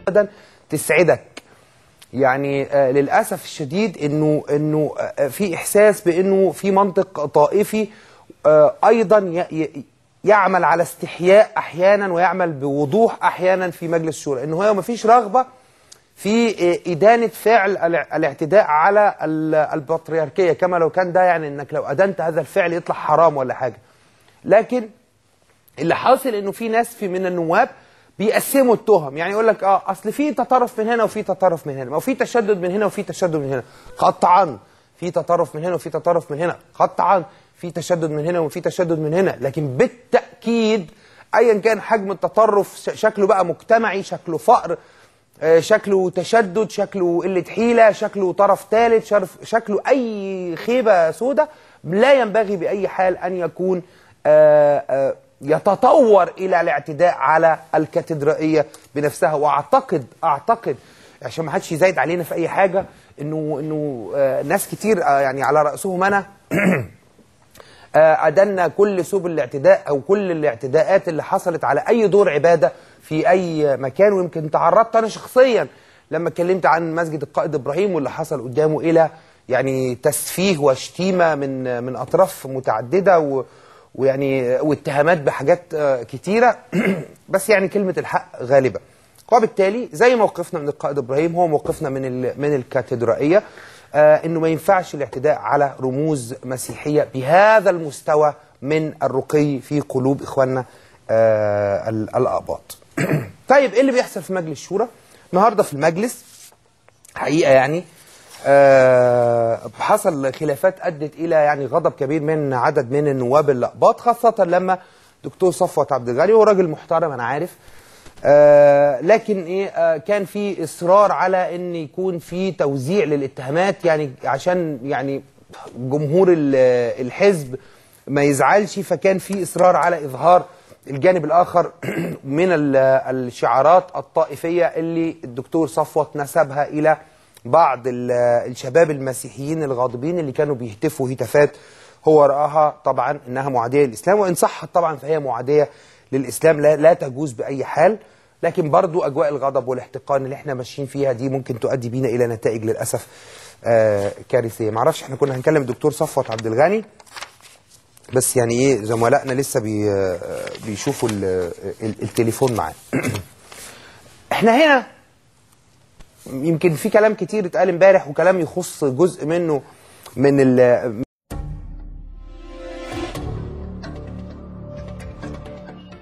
ابدا تسعدك. يعني للاسف الشديد انه في احساس بانه في منطق طائفي ايضا يعمل على استحياء احيانا ويعمل بوضوح احيانا في مجلس الشورى، انه هو ما فيش رغبه في ادانه فعل الاعتداء على البطريركيه، كما لو كان ده يعني انك لو ادنت هذا الفعل يطلع حرام ولا حاجه. لكن اللي حاصل انه في ناس من النواب بيقسموا التهم، يعني يقول لك اصل في تطرف من هنا وفي تطرف من هنا، او في تشدد من هنا وفي تشدد من هنا، قطعا في تطرف من هنا وفي تطرف من هنا، قطعا في تشدد من هنا وفي تشدد من هنا، لكن بالتاكيد ايا كان حجم التطرف، شكله بقى مجتمعي، شكله فقر، شكله تشدد، شكله قله حيله، شكله طرف ثالث، شكله اي خيبه سودة، لا ينبغي باي حال ان يكون يتطور إلى الاعتداء على الكاتدرائية بنفسها. وأعتقد عشان ما حدش يزايد علينا في أي حاجة إنه ناس كتير يعني على رأسهم أنا أدنا كل سبل الاعتداء أو كل الاعتداءات اللي حصلت على أي دور عبادة في أي مكان. ويمكن تعرضت أنا شخصيا لما اتكلمت عن مسجد القائد إبراهيم واللي حصل قدامه إلى يعني تسفيه وشتيمة من أطراف متعددة ويعني واتهامات بحاجات كتيرة بس يعني كلمة الحق غالبة. وبالتالي زي موقفنا من القائد إبراهيم هو موقفنا من الكاتدرائية، إنه ما ينفعش الاعتداء على رموز مسيحية بهذا المستوى من الرقي في قلوب إخواننا الأقباط. طيب إيه اللي بيحصل في مجلس الشورى؟ النهاردة في المجلس حقيقة يعني حصل خلافات أدت إلى يعني غضب كبير من عدد من النواب الأقباط، خاصة لما دكتور صفوت عبد الغني، هو راجل محترم أنا عارف، لكن كان في إصرار على أن يكون في توزيع للاتهامات، يعني عشان يعني جمهور الحزب ما يزعلش، فكان في إصرار على إظهار الجانب الآخر من الشعارات الطائفية اللي الدكتور صفوت نسبها إلى بعض الشباب المسيحيين الغاضبين اللي كانوا بيهتفوا هتافات هو رآها طبعا انها معاديه للاسلام، وان صحت طبعا فهي معاديه للاسلام، لا تجوز باي حال. لكن برضو اجواء الغضب والاحتقان اللي احنا ماشيين فيها دي ممكن تؤدي بينا الى نتائج للاسف كارثيه. معرفش احنا كنا هنكلم الدكتور صفوت عبد الغني، بس يعني ايه زملائنا لسه بيشوفوا التليفون معاه. احنا هنا يمكن في كلام كتير اتقال امبارح، وكلام يخص جزء منه من